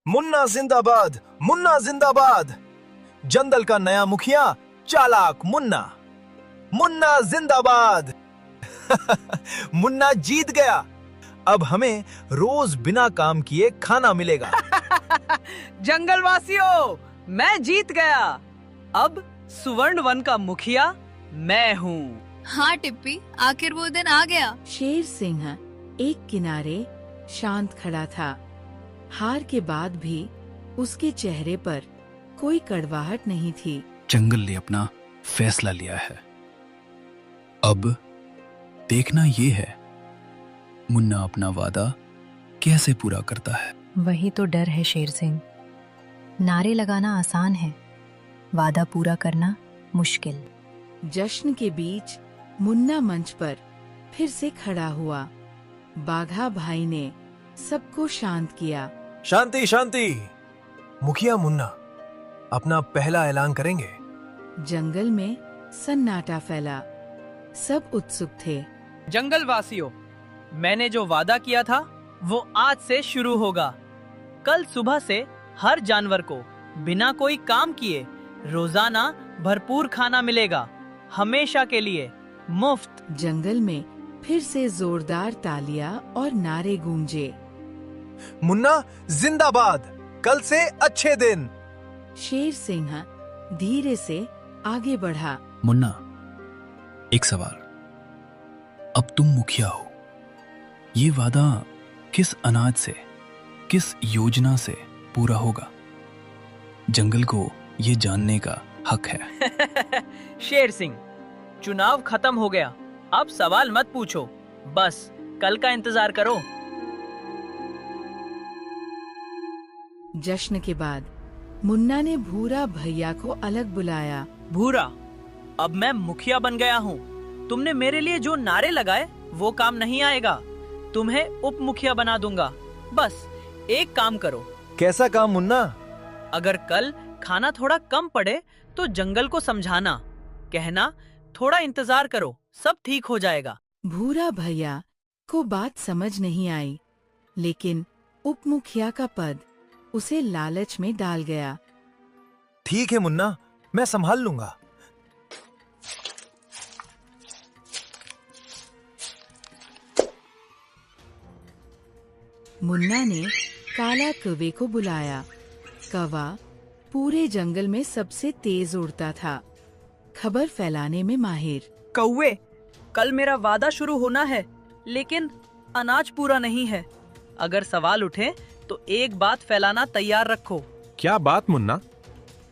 मुन्ना जिंदाबाद, मुन्ना जिंदाबाद। जंगल का नया मुखिया चालाक मुन्ना। मुन्ना जिंदाबाद। मुन्ना जीत गया। अब हमें रोज बिना काम किए खाना मिलेगा। जंगल वासियों, मैं जीत गया। अब सुवर्ण वन का मुखिया मैं हूँ। हाँ टिप्पी, आखिर वो दिन आ गया। शेर सिंह एक किनारे शांत खड़ा था। हार के बाद भी उसके चेहरे पर कोई कड़वाहट नहीं थी। जंगल ने अपना फैसला लिया है। अब देखना ये है मुन्ना अपना वादा कैसे पूरा करता है। वही तो डर है शेर सिंह। नारे लगाना आसान है, वादा पूरा करना मुश्किल। जश्न के बीच मुन्ना मंच पर फिर से खड़ा हुआ। बाघा भाई ने सबको शांत किया। शांति शांति। मुखिया मुन्ना अपना पहला ऐलान करेंगे। जंगल में सन्नाटा फैला। सब उत्सुक थे। जंगल वासियों, मैंने जो वादा किया था वो आज से शुरू होगा। कल सुबह से हर जानवर को बिना कोई काम किए रोजाना भरपूर खाना मिलेगा, हमेशा के लिए मुफ्त। जंगल में फिर से जोरदार तालियां और नारे गूंजे। मुन्ना जिंदाबाद, कल से अच्छे दिन। शेर सिंह धीरे से आगे बढ़ा। मुन्ना, एक सवाल। अब तुम मुखिया हो। ये वादा किस अनाज से, किस योजना से पूरा होगा? जंगल को ये जानने का हक है। शेर सिंह, चुनाव खत्म हो गया। अब सवाल मत पूछो, बस कल का इंतजार करो। जश्न के बाद मुन्ना ने भूरा भैया को अलग बुलाया। भूरा, अब मैं मुखिया बन गया हूँ। तुमने मेरे लिए जो नारे लगाए वो काम नहीं आएगा। तुम्हें उप मुखिया बना दूंगा। बस एक काम करो। कैसा काम मुन्ना? अगर कल खाना थोड़ा कम पड़े तो जंगल को समझाना, कहना थोड़ा इंतजार करो, सब ठीक हो जाएगा। भूरा भैया को बात समझ नहीं आई, लेकिन उप मुखिया का पद उसे लालच में डाल गया। ठीक है मुन्ना, मैं संभाल लूंगा। मुन्ना ने काला कौवे को बुलाया। कौवा पूरे जंगल में सबसे तेज उड़ता था, खबर फैलाने में माहिर। कौवे, कल मेरा वादा शुरू होना है, लेकिन अनाज पूरा नहीं है। अगर सवाल उठे तो एक बात फैलाना तैयार रखो। क्या बात मुन्ना?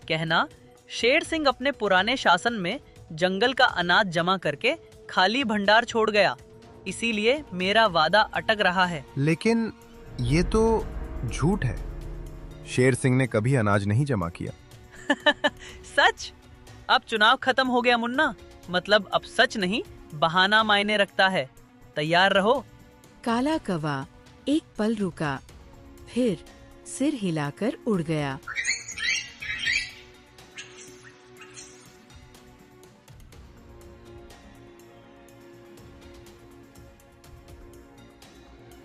कहना शेर सिंह अपने पुराने शासन में जंगल का अनाज जमा करके खाली भंडार छोड़ गया, इसीलिए मेरा वादा अटक रहा है। लेकिन ये तो झूठ है। शेर सिंह ने कभी अनाज नहीं जमा किया। सच? अब चुनाव खत्म हो गया मुन्ना, मतलब अब सच नहीं बहाना मायने रखता है। तैयार रहो। काला कौवा एक पल रुका, फिर सिर हिलाकर उड़ गया।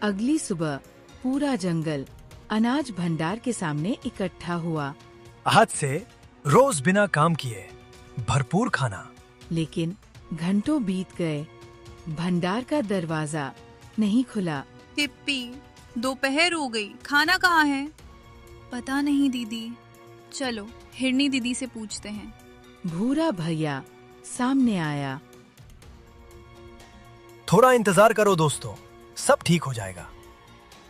अगली सुबह पूरा जंगल अनाज भंडार के सामने इकट्ठा हुआ। आज से रोज बिना काम किए भरपूर खाना। लेकिन घंटों बीत गए, भंडार का दरवाजा नहीं खुला। टिप्पी, दोपहर हो गई, खाना कहाँ है? पता नहीं दीदी, चलो हिरनी दीदी से पूछते हैं। भूरा भैया सामने आया। थोड़ा इंतजार करो दोस्तों, सब ठीक हो जाएगा।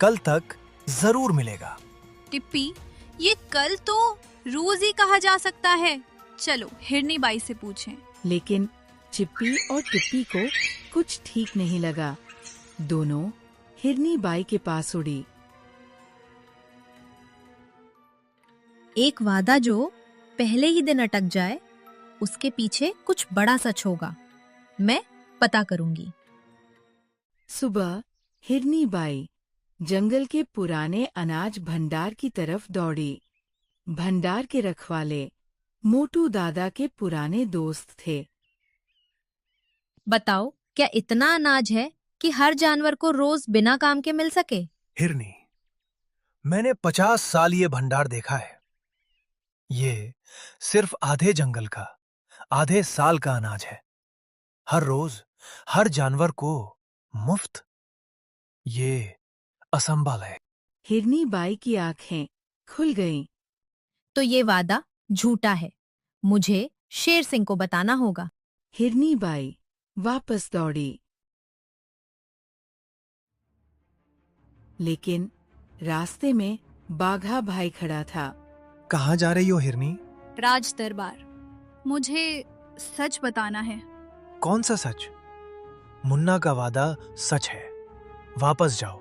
कल तक जरूर मिलेगा। टिप्पी, ये कल तो रोज ही कहा जा सकता है। चलो हिरनी बाई से पूछें। लेकिन चिप्पी और टिप्पी को कुछ ठीक नहीं लगा। दोनों हिरनी बाई के पास उड़ी। एक वादा जो पहले ही दिन अटक जाए, उसके पीछे कुछ बड़ा सच होगा। मैं पता करूंगी। सुबह हिरनी बाई जंगल के पुराने अनाज भंडार की तरफ दौड़ी। भंडार के रखवाले मोटू दादा के पुराने दोस्त थे। बताओ, क्या इतना अनाज है कि हर जानवर को रोज बिना काम के मिल सके? हिरनी, मैंने 50 साल ये भंडार देखा है। ये सिर्फ आधे जंगल का, आधे साल का अनाज है। हर रोज, हर जानवर को मुफ्त। ये असंभव है। हिरनी बाई की आंखें खुल गईं। तो ये वादा झूठा है। मुझे शेर सिंह को बताना होगा। हिरनी बाई वापस दौड़ी। लेकिन रास्ते में बाघा भाई खड़ा था। कहाँ जा रही हो हिरनी? राज दरबार। मुझे सच बताना है। कौन सा सच? मुन्ना का वादा सच है। वापस जाओ।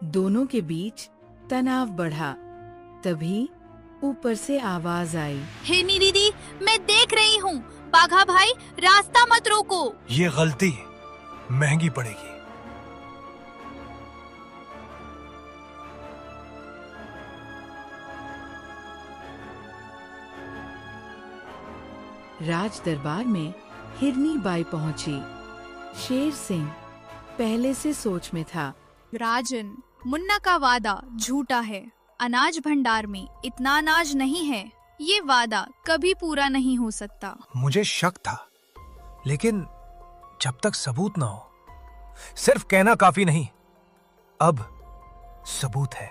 दोनों के बीच तनाव बढ़ा। तभी ऊपर से आवाज आई। हिरनी दीदी, मैं देख रही हूँ। बाघा भाई, रास्ता मत रोको। ये गलती महंगी पड़ेगी। राज दरबार में हिरनी बाई पहुंची। शेर सिंह पहले से सोच में था। राजन, मुन्ना का वादा झूठा है। अनाज भंडार में इतना अनाज नहीं है। ये वादा कभी पूरा नहीं हो सकता। मुझे शक था, लेकिन जब तक सबूत ना हो, सिर्फ कहना काफी नहीं। अब सबूत है।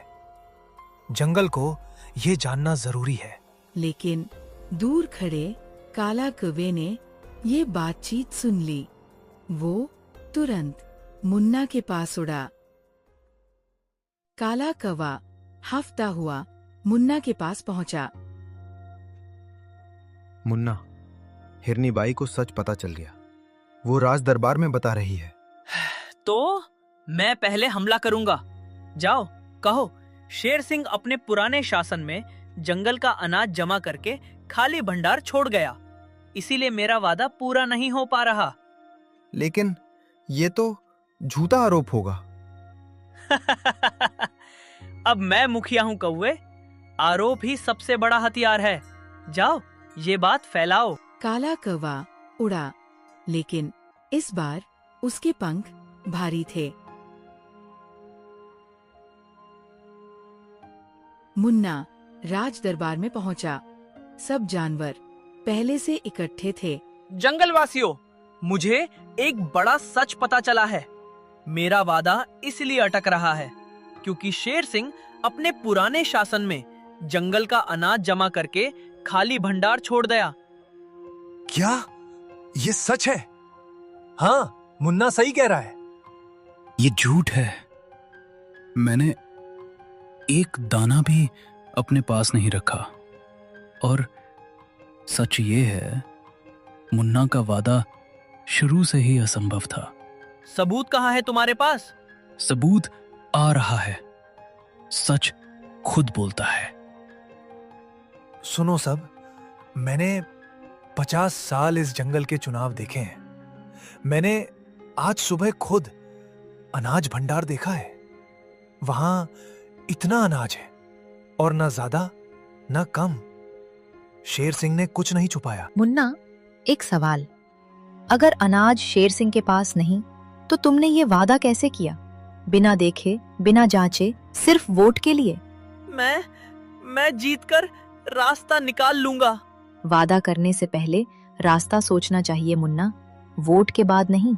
जंगल को ये जानना जरूरी है। लेकिन दूर खड़े काला कौवे ने ये बातचीत सुन ली। वो तुरंत मुन्ना के पास उड़ा। काला कौवा हफ्ता हुआ मुन्ना के पास पहुंचा। मुन्ना, हिरनी बाई को सच पता चल गया। वो राज दरबार में बता रही है। तो मैं पहले हमला करूंगा। जाओ, कहो शेर सिंह अपने पुराने शासन में जंगल का अनाज जमा करके खाली भंडार छोड़ गया, इसीलिए मेरा वादा पूरा नहीं हो पा रहा। लेकिन ये तो झूठा आरोप होगा। अब मैं मुखिया हूं कौवे। आरोप ही सबसे बड़ा हथियार है। जाओ, ये बात फैलाओ। काला कौवा उड़ा, लेकिन इस बार उसके पंख भारी थे। मुन्ना राज दरबार में पहुंचा। सब जानवर पहले से इकट्ठे थे। जंगलवासियों, मुझे एक बड़ा सच पता चला है। मेरा वादा इसलिए अटक रहा है क्योंकि शेर सिंह अपने पुराने शासन में जंगल का अनाज जमा करके खाली भंडार छोड़ दिया। क्या ये सच है? हाँ, मुन्ना सही कह रहा है। ये झूठ है। मैंने एक दाना भी अपने पास नहीं रखा। और सच ये है, मुन्ना का वादा शुरू से ही असंभव था। सबूत कहाँ है तुम्हारे पास? सबूत आ रहा है। सच खुद बोलता है। सुनो सब, मैंने 50 साल इस जंगल के चुनाव देखे हैं। मैंने आज सुबह खुद अनाज भंडार देखा है। वहां इतना अनाज है, और ना ज्यादा ना कम। शेर सिंह ने कुछ नहीं छुपाया। मुन्ना, एक सवाल। अगर अनाज शेर सिंह के पास नहीं, तो तुमने ये वादा कैसे किया? बिना देखे, बिना जांचे, सिर्फ वोट के लिए? मैं जीतकर रास्ता निकाल लूंगा। वादा करने से पहले रास्ता सोचना चाहिए मुन्ना, वोट के बाद नहीं।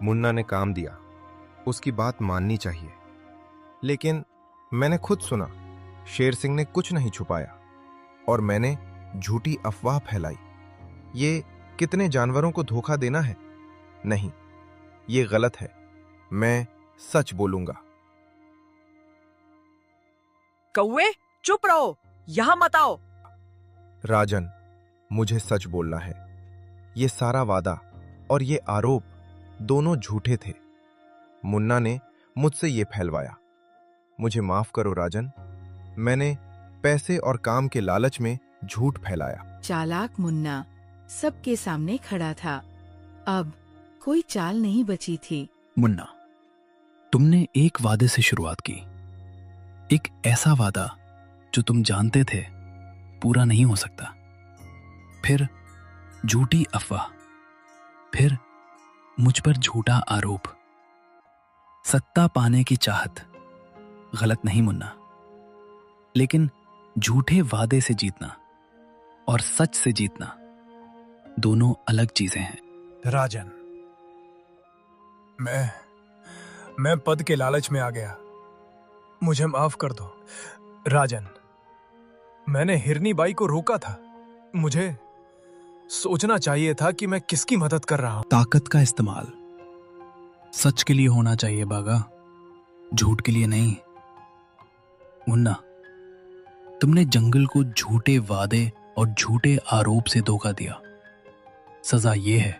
मुन्ना ने काम दिया, उसकी बात माननी चाहिए। लेकिन मैंने खुद सुना, शेर सिंह ने कुछ नहीं छुपाया और मैंने झूठी अफवाह फैलाई। ये कितने जानवरों को धोखा देना है? नहीं, ये गलत है। मैं सच बोलूंगा। कौवे, चुप रहो, यहाँ मत आओ। राजन, मुझे सच बोलना है। ये सारा वादा और ये आरोप दोनों झूठे थे। मुन्ना ने मुझसे ये फैलवाया। मुझे माफ करो राजन, मैंने पैसे और काम के लालच में झूठ फैलाया। चालाक मुन्ना सबके सामने खड़ा था। अब कोई चाल नहीं बची थी। मुन्ना, तुमने एक वादे से शुरुआत की। एक ऐसा वादा जो तुम जानते थे पूरा नहीं हो सकता। फिर झूठी अफवाह, फिर मुझ पर झूठा आरोप, सत्ता पाने की चाहत गलत नहीं मुन्ना, लेकिन झूठे वादे से जीतना और सच से जीतना दोनों अलग चीजें हैं। राजन, मैं पद के लालच में आ गया, मुझे माफ कर दो। राजन, मैंने हिरनी बाई को रोका था। मुझे सोचना चाहिए था कि मैं किसकी मदद कर रहा हूं। ताकत का इस्तेमाल सच के लिए होना चाहिए बागा, झूठ के लिए नहीं। मुन्ना, तुमने जंगल को झूठे वादे और झूठे आरोप से धोखा दिया। सजा यह है,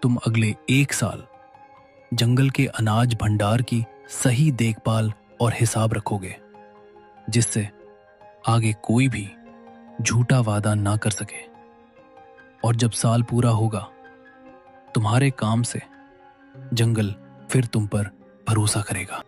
तुम अगले 1 साल जंगल के अनाज भंडार की सही देखभाल और हिसाब रखोगे, जिससे आगे कोई भी झूठा वादा ना कर सके। और जब साल पूरा होगा, तुम्हारे काम से जंगल फिर तुम पर भरोसा करेगा।